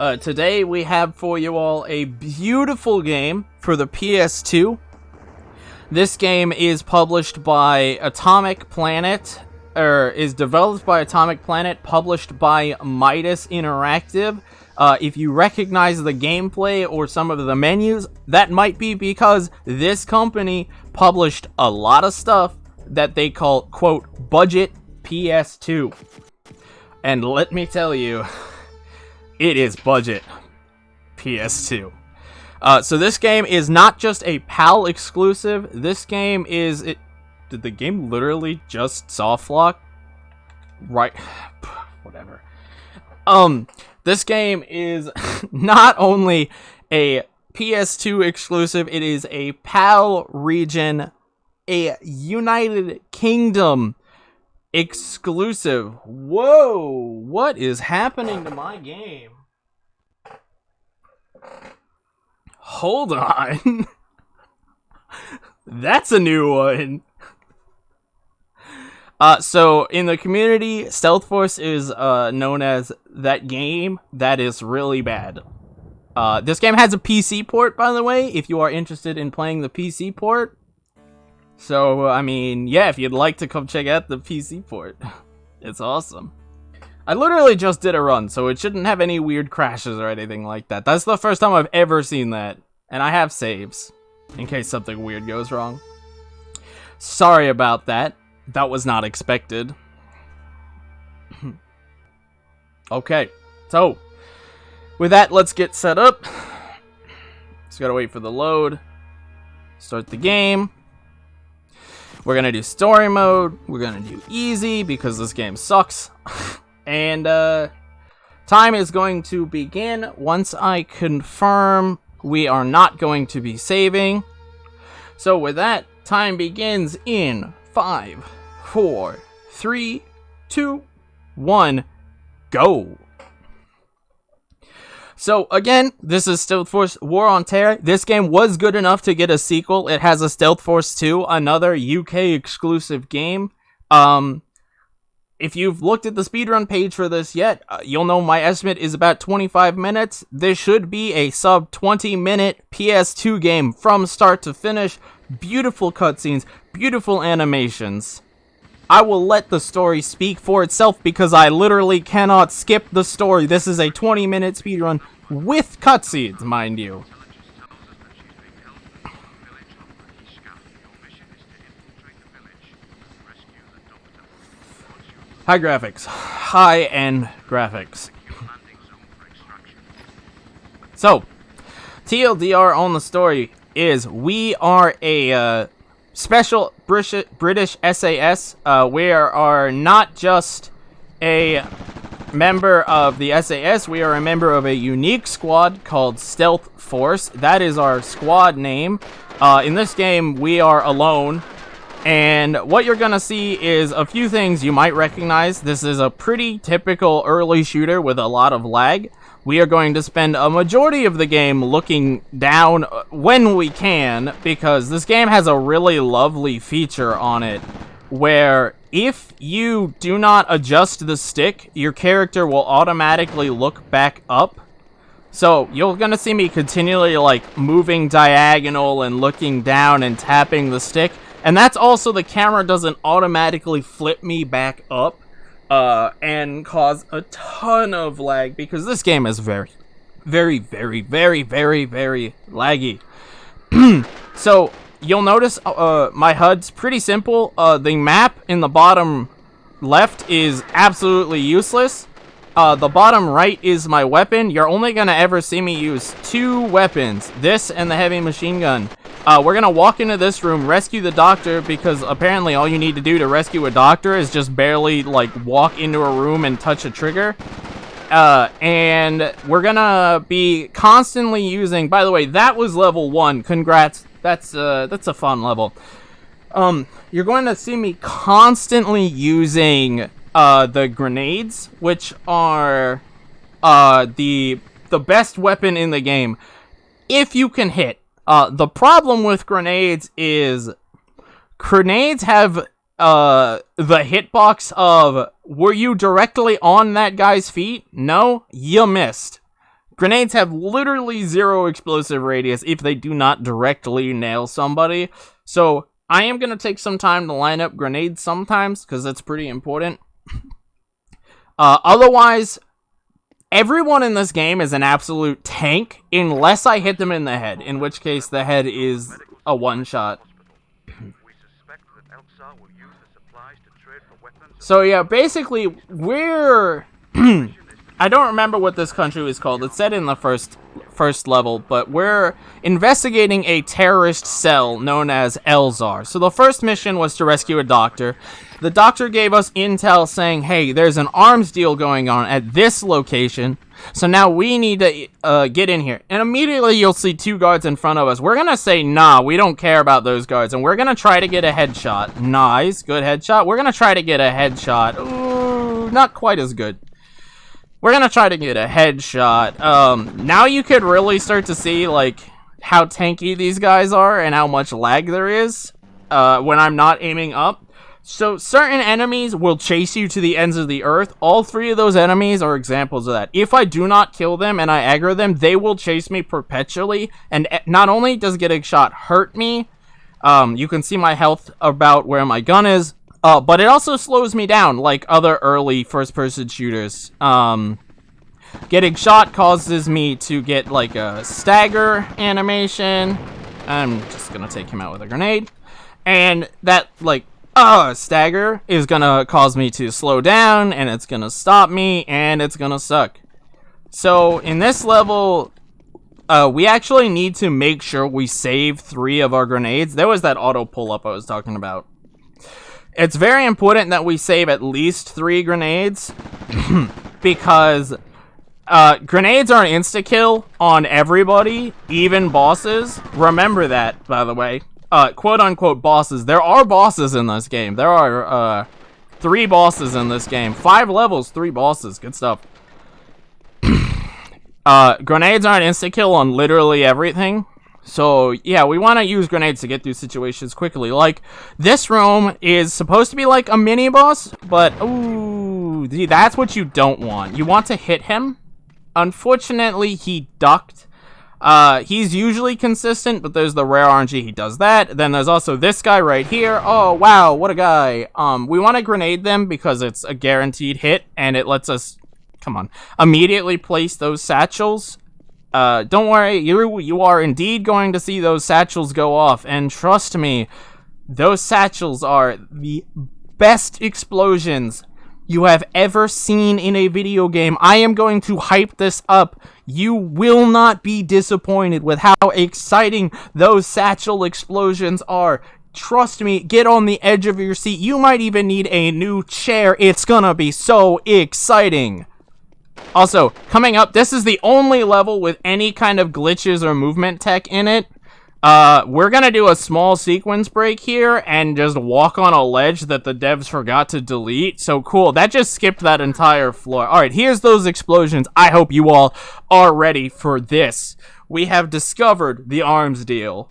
Today we have for you all a beautiful game for the PS2. This game is published by Atomic Planet, is developed by Atomic Planet, published by Midas Interactive. If you recognize the gameplay or some of the menus, that might be because this company published a lot of stuff that they call, quote, budget PS2. And let me tell you, it is budget PS2. So this game is not just a PAL exclusive. This game is... Did the game literally just soft lock? Right. Whatever. This game is not only a PS2 exclusive, it is a PAL region, a United Kingdom exclusive. Whoa! What is happening to my game? Hold on. That's a new one. So in the community, Stealth Force is known as that game that is really bad. This game has a PC port, by the way, if you are interested in playing the PC port. So, I mean, yeah, if you'd like to come check out the PC port, it's awesome. I literally just did a run, so it shouldn't have any weird crashes or anything like that. That's the first time I've ever seen that. And I have saves, in case something weird goes wrong. Sorry about that. That was not expected. Okay, so, with that, let's get set up. Just gotta wait for the load. Start the game. We're gonna do story mode. We're gonna do easy because this game sucks. And time is going to begin once I confirm we are not going to be saving. So with that, time begins in 5, 4, 3, 2, 1, go. So, again, this is Stealth Force War on Terror. This game was good enough to get a sequel. It has a Stealth Force 2, another UK-exclusive game. If you've looked at the speedrun page for this yet, you'll know my estimate is about 25 minutes. This should be a sub-20-minute PS2 game from start to finish. Beautiful cutscenes, beautiful animations. I will let the story speak for itself because I literally cannot skip the story. This is a 20-minute speedrun with cutscenes, mind you. High graphics. High-end graphics. So, TLDR on the story is we are a... special British SAS. We are not just a member of the SAS, we are a member of a unique squad called Stealth Force. That is our squad name. In this game, we are alone, and what you're gonna see is a few things you might recognize. This is a pretty typical early shooter with a lot of lag. We are going to spend a majority of the game looking down when we can, because this game has a really lovely feature on it, where if you do not adjust the stick, your character will automatically look back up. So, you're gonna see me continually, like, moving diagonal and looking down and tapping the stick, and that's also the camera doesn't automatically flip me back up. And cause a ton of lag, because this game is very, very, very, very, very, very laggy. So, you'll notice my HUD's pretty simple. The map in the bottom left is absolutely useless. The bottom right is my weapon. You're only gonna ever see me use 2 weapons, this and the heavy machine gun. We're gonna walk into this room, rescue the doctor, because apparently all you need to do to rescue a doctor is just barely, like, walk into a room and touch a trigger. And we're gonna be constantly using... By the way, that was level 1. Congrats. That's a fun level. You're going to see me constantly using the grenades, which are the best weapon in the game, if you can hit. The problem with grenades is grenades have the hitbox of, were you directly on that guy's feet? No, you missed. Grenades have literally 0 explosive radius if they do not directly nail somebody. So I am going to take some time to line up grenades sometimes, because that's pretty important. Otherwise, everyone in this game is an absolute tank, unless I hit them in the head, in which case the head is a one-shot. So yeah, basically, we're... I don't remember what this country was called. It's said in the first level, but we're investigating a terrorist cell known as Elzar. So the first mission was to rescue a doctor. The doctor gave us intel saying, hey, there's an arms deal going on at this location, so now we need to get in here. And immediately you'll see 2 guards in front of us. We're gonna say, nah, we don't care about those guards, and we're gonna try to get a headshot. Nice, good headshot. We're gonna try to get a headshot. Ooh, not quite as good. We're gonna try to get a headshot. Now you could really start to see, like, how tanky these guys are and how much lag there is when I'm not aiming up. So certain enemies will chase you to the ends of the earth. All 3 of those enemies are examples of that. If I do not kill them and I aggro them, they will chase me perpetually. And not only does getting shot hurt me, you can see my health about where my gun is, but it also slows me down, like other early first-person shooters. Getting shot causes me to get, like, a stagger animation. I'm just gonna take him out with a grenade. And that, like, stagger is gonna cause me to slow down, and it's gonna stop me, and it's gonna suck. So, in this level, we actually need to make sure we save 3 of our grenades. There was that auto pull-up I was talking about. It's very important that we save at least 3 grenades, because grenades are an insta-kill on everybody, even bosses. Remember that, by the way. Quote-unquote bosses. There are bosses in this game. There are 3 bosses in this game. 5 levels, 3 bosses. Good stuff. Grenades are an insta-kill on literally everything. So, yeah, we want to use grenades to get through situations quickly. Like, this room is supposed to be like a mini-boss, but, ooh, that's what you don't want. You want to hit him. Unfortunately, he ducked. He's usually consistent, but there's the rare RNG he does that. Then there's also this guy right here. Oh, wow, what a guy. We want to grenade them because it's a guaranteed hit, and it lets us, come on, immediately place those satchels. Don't worry, you are indeed going to see those satchels go off, and trust me, those satchels are the best explosions you have ever seen in a video game. I am going to hype this up. You will not be disappointed with how exciting those satchel explosions are. Trust me, get on the edge of your seat. You might even need a new chair. It's gonna be so exciting. Also, coming up, this is the only level with any kind of glitches or movement tech in it. We're gonna do a small sequence break here and just walk on a ledge that the devs forgot to delete. So cool, that just skipped that entire floor. Alright, here's those explosions. I hope you all are ready for this. We have discovered the arms deal.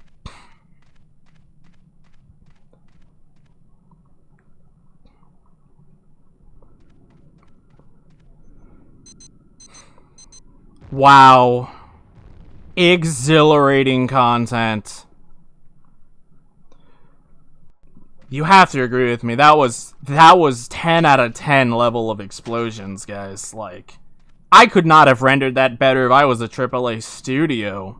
Wow. Exhilarating content. You have to agree with me. That was 10 out of 10 level of explosions, guys. Like, I could not have rendered that better if I was a AAA studio.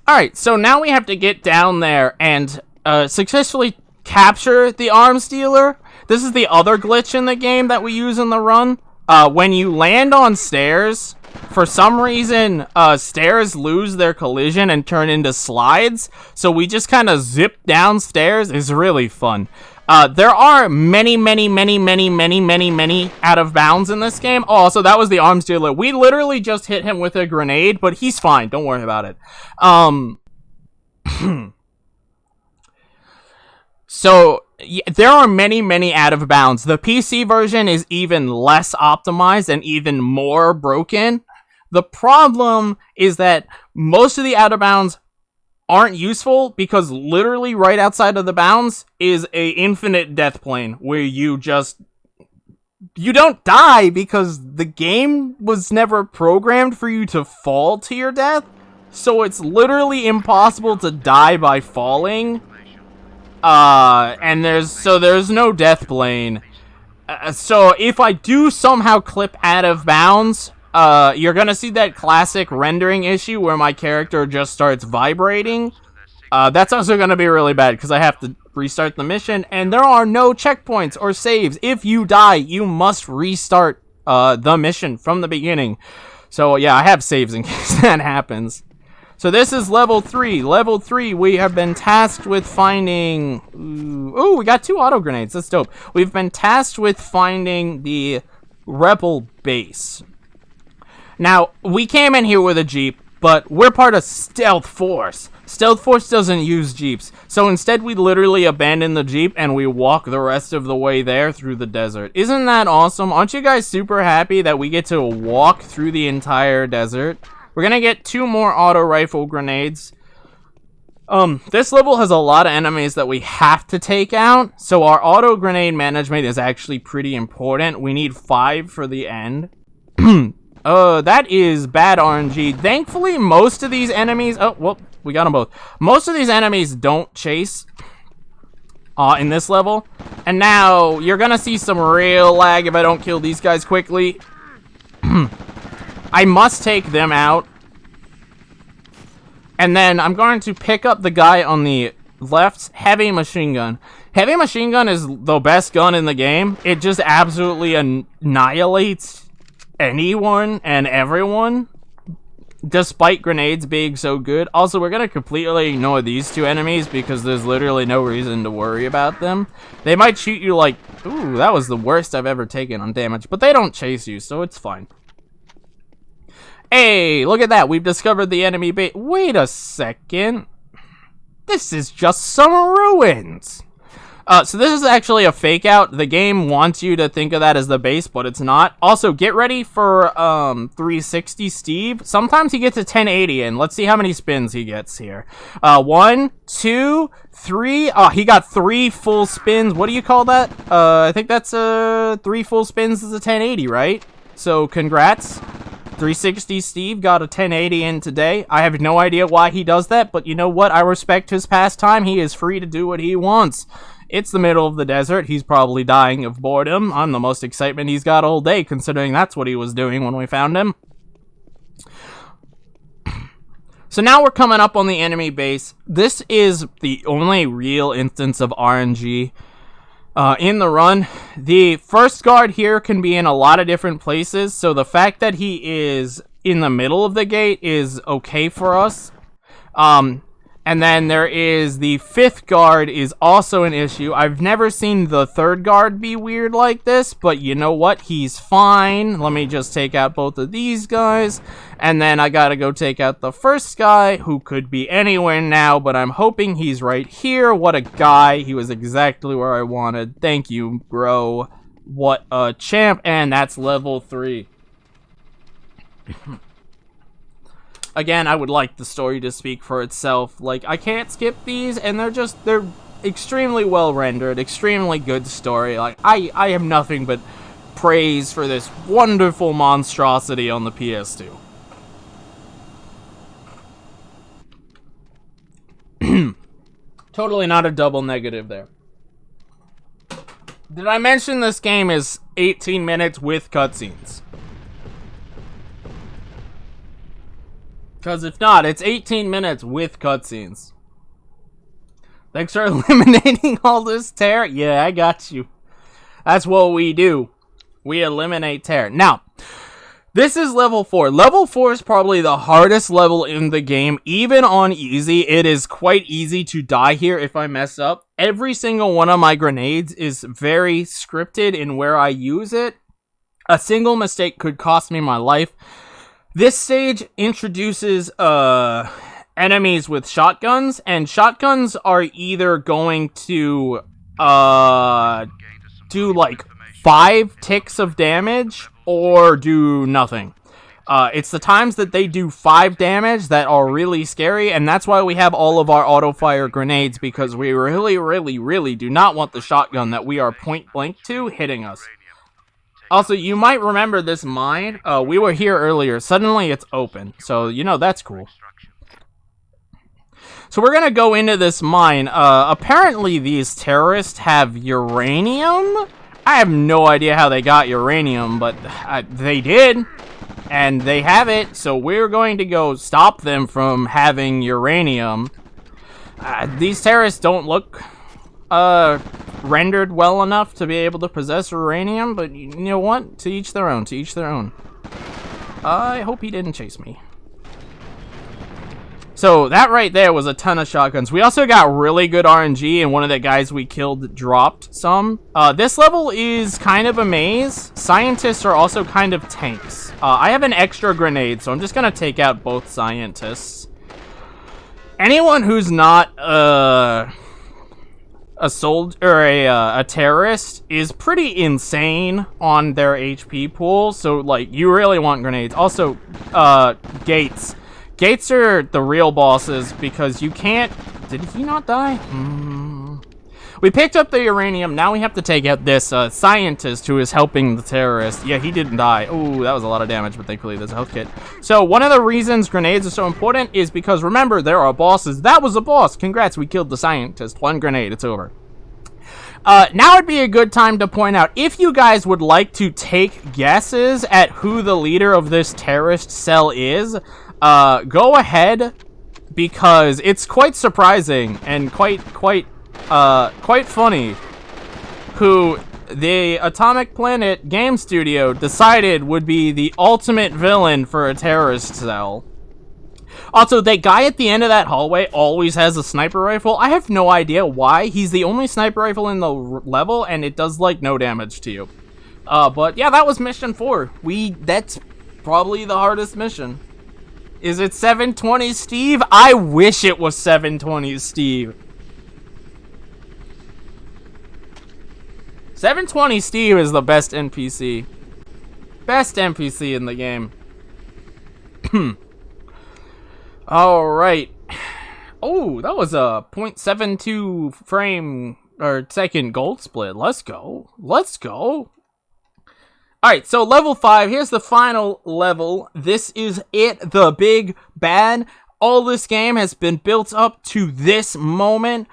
Alright, so now we have to get down there and successfully capture the arms dealer. This is the other glitch in the game that we use in the run. When you land on stairs, for some reason, stairs lose their collision and turn into slides, so we just kind of zip downstairs. It's really fun. There are many out of bounds in this game. Oh, so that was the arms dealer. We literally just hit him with a grenade, but he's fine. Don't worry about it. So, there are many out of bounds. The PC version is even less optimized and even more broken. The problem is that most of the out of bounds aren't useful because literally right outside of the bounds is a infinite death plane where you just you don't die because the game was never programmed for you to fall to your death. So it's literally impossible to die by falling. And there's no death plane. So if I do somehow clip out of bounds, you're gonna see that classic rendering issue where my character just starts vibrating. That's also gonna be really bad because I have to restart the mission, and there are no checkpoints or saves. If you die, you must restart the mission from the beginning. So yeah, I have saves in case that happens. So this is level 3. Level 3, we have been tasked with finding... Ooh, we got 2 auto grenades. That's dope. We've been tasked with finding the rebel base. Now, we came in here with a Jeep, but we're part of Stealth Force. Stealth Force doesn't use Jeeps. So instead, we literally abandon the Jeep and we walk the rest of the way there through the desert. Isn't that awesome? Aren't you guys super happy that we get to walk through the entire desert? We're gonna get 2 more auto rifle grenades. This level has a lot of enemies that we have to take out, so our auto grenade management is actually pretty important. We need 5 for the end. That is bad RNG. Thankfully, most of these enemies... Oh, well, we got them both. Most of these enemies don't chase in this level. And now, you're gonna see some real lag if I don't kill these guys quickly. I must take them out. And then I'm going to pick up the guy on the left, heavy machine gun. Heavy machine gun is the best gun in the game. It just absolutely annihilates anyone and everyone, despite grenades being so good. Also, we're going to completely ignore these 2 enemies because there's literally no reason to worry about them. They might shoot you like, ooh, that was the worst I've ever taken on damage, but they don't chase you, so it's fine. Hey, look at that. We've discovered the enemy base. Wait a second. This is just some ruins. So this is actually a fake out. The game wants you to think of that as the base, but it's not. Also, get ready for 360 Steve. Sometimes he gets a 1080 in. Let's see how many spins he gets here. 1, 2, 3. Oh, he got 3 full spins. What do you call that? I think that's 3 full spins is a 1080, right? So congrats. 360 Steve got a 1080 in today. I have no idea why he does that, but you know what? I respect his pastime. He is free to do what he wants. It's the middle of the desert. He's probably dying of boredom. I'm the most excitement he's got all day, considering that's what he was doing when we found him. So now we're coming up on the enemy base. This is the only real instance of RNG in the run. The first guard here can be in a lot of different places, so the fact that he is in the middle of the gate is okay for us. And then there is the 5th guard is also an issue. I've never seen the 3rd guard be weird like this, but you know what? He's fine. Let me just take out both of these guys. And then I gotta go take out the 1st guy, who could be anywhere now, but I'm hoping he's right here. What a guy. He was exactly where I wanted. Thank you, bro. What a champ. And that's level 3. Again, I would like the story to speak for itself. Like, I can't skip these, and they're extremely well rendered, extremely good story. Like, I have nothing but praise for this wonderful monstrosity on the PS2. Totally not a double negative there. Did I mention this game is 18 minutes with cutscenes? Because if not, it's 18 minutes with cutscenes. Thanks for eliminating all this tear. Yeah, I got you. That's what we do. We eliminate tear. Now, this is level 4. Level 4 is probably the hardest level in the game. Even on easy, it is quite easy to die here if I mess up. Every single one of my grenades is very scripted in where I use it. A single mistake could cost me my life. This stage introduces enemies with shotguns, and shotguns are either going to do like 5 ticks of damage or do nothing. It's the times that they do 5 damage that are really scary, and that's why we have all of our auto-fire grenades, because we really, really, really do not want the shotgun that we are point blank to hitting us. Also, you might remember this mine. We were here earlier. Suddenly it's open. So, you know, that's cool. So we're gonna go into this mine. Apparently these terrorists have uranium. I have no idea how they got uranium, but they did. And they have it, so we're going to go stop them from having uranium. These terrorists don't look rendered well enough to be able to possess uranium, but you know what? To each their own, to each their own. I hope he didn't chase me. So that right there was a ton of shotguns. We also got really good RNG, and one of the guys we killed dropped some. This level is kind of a maze. Scientists are also kind of tanks. I have an extra grenade, so I'm just gonna take out both scientists. Anyone who's not a soldier or a terrorist is pretty insane on their HP pool, so like you really want grenades. Also, gates. Gates are the real bosses because you can't... Did he not die? We picked up the uranium. Now we have to take out this scientist who is helping the terrorist. Yeah, he didn't die. Ooh, that was a lot of damage, but thankfully there's a health kit. So one of the reasons grenades are so important is because, remember, there are bosses. That was a boss. Congrats, we killed the scientist. One grenade, it's over. Now would be a good time to point out, if you guys would like to take guesses at who the leader of this terrorist cell is, go ahead, because it's quite surprising and quite funny who the Atomic Planet Game Studio decided would be the ultimate villain for a terrorist cell. Also, that guy at the end of that hallway always has a sniper rifle. I have no idea why. He's the only sniper rifle in the level, and it does, like, no damage to you. But yeah, that was mission 4. That's probably the hardest mission. Is it 720 Steve? I wish it was 720 Steve. 720 Steve is the best NPC. Best NPC in the game. Alright. Oh, that was a 0.72 frame or second gold split. Let's go. Let's go. Alright, so level 5, here's the final level. This is it, the big bad. All this game has been built up to this moment.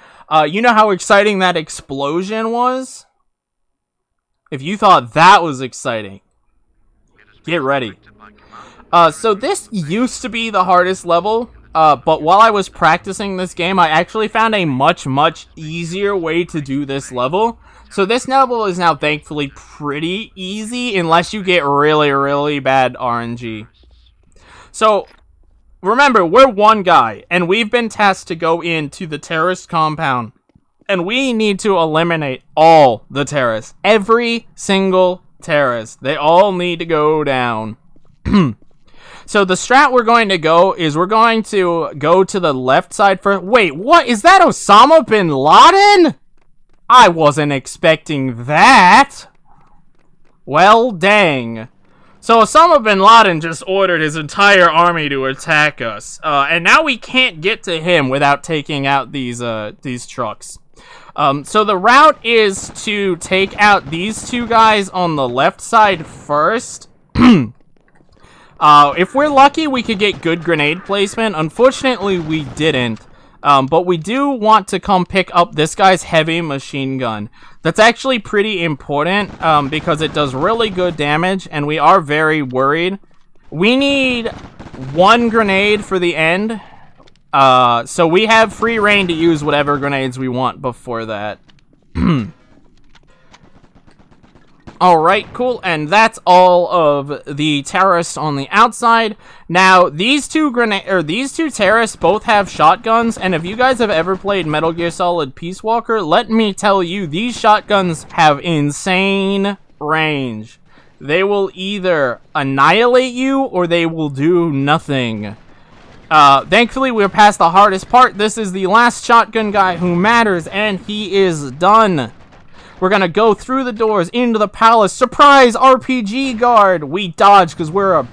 You know how exciting that explosion was? If you thought that was exciting, get ready. So this used to be the hardest level, but while I was practicing this game, I actually found a much easier way to do this level. So this level is now thankfully pretty easy, unless you get really bad RNG. So, remember, we're one guy, and we've been tasked to go into the terrorist compound. And we need to eliminate all the terrorists. Every single terrorist. They all need to go down. So the strat we're going to go is we're going to go to the left side first. Wait, what? Is that Osama bin Laden? I wasn't expecting that. Well, dang. So Osama bin Laden just ordered his entire army to attack us. And now we can't get to him without taking out these trucks. So the route is to take out these two guys on the left side first. If we're lucky, we could get good grenade placement. Unfortunately, we didn't. But we do want to come pick up this guy's heavy machine gun. That's actually pretty important, because it does really good damage, and we are very worried. We need one grenade for the end. So we have free reign to use whatever grenades we want before that. Alright, cool, and that's all of the terrorists on the outside. Now, these two terrorists both have shotguns, and if you guys have ever played Metal Gear Solid Peace Walker, let me tell you, these shotguns have insane range. They will either annihilate you, or they will do nothing. Thankfully, we're past the hardest part. This is the last shotgun guy who matters, and he is done. We're gonna go through the doors into the palace. Surprise, RPG guard! We dodged because we're a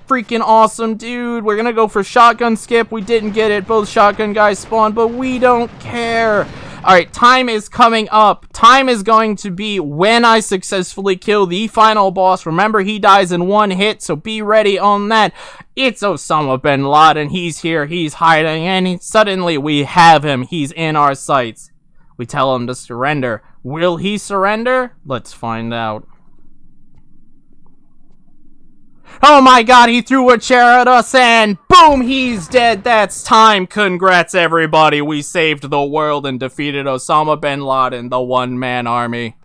freaking awesome dude. We're gonna go for shotgun skip. We didn't get it. Both shotgun guys spawned, but we don't care. Alright, time is coming up. Time is going to be when I successfully kill the final boss. Remember, he dies in one hit, so be ready on that. It's Osama bin Laden. He's here, he's hiding, and suddenly we have him. He's in our sights. We tell him to surrender. Will he surrender? Let's find out. Oh my god, he threw a chair at us and boom, he's dead. That's time. Congrats, everybody. We saved the world and defeated Osama bin Laden, the one-man army.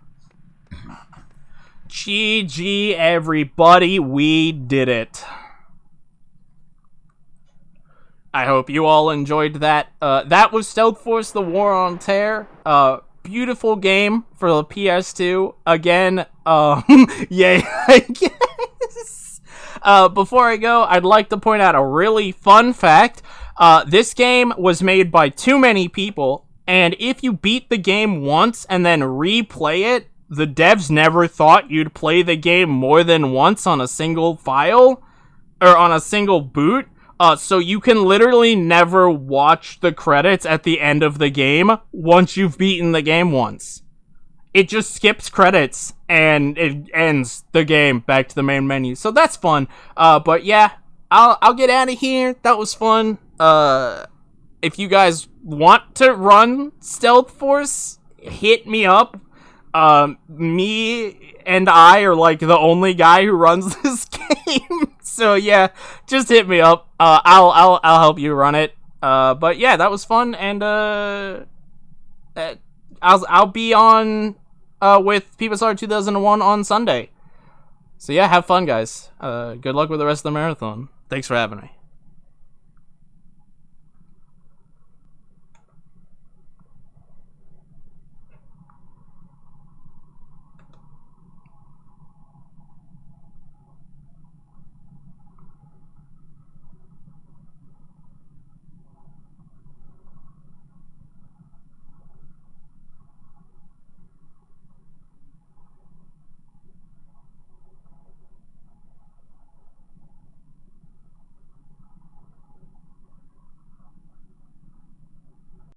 GG, everybody. We did it. I hope you all enjoyed that. That was Stealth Force: The War on Terror. Beautiful game for the PS2. Again, yay, I guess. Before I go, I'd like to point out a really fun fact. This game was made by too many people, and if you beat the game once and then replay it, the devs never thought you'd play the game more than once on a single file, or on a single boot. So you can literally never watch the credits at the end of the game once you've beaten the game once. It just skips credits and it ends the game back to the main menu. So that's fun. But yeah, I'll get out of here. That was fun. If you guys want to run Stealth Force, hit me up. Me and I are like the only guy who runs this game. So yeah, just hit me up. I'll help you run it. But yeah, that was fun, and I'll be on with PeopleStar 2001 on Sunday. So yeah, have fun, guys. Good luck with the rest of the marathon. Thanks for having me.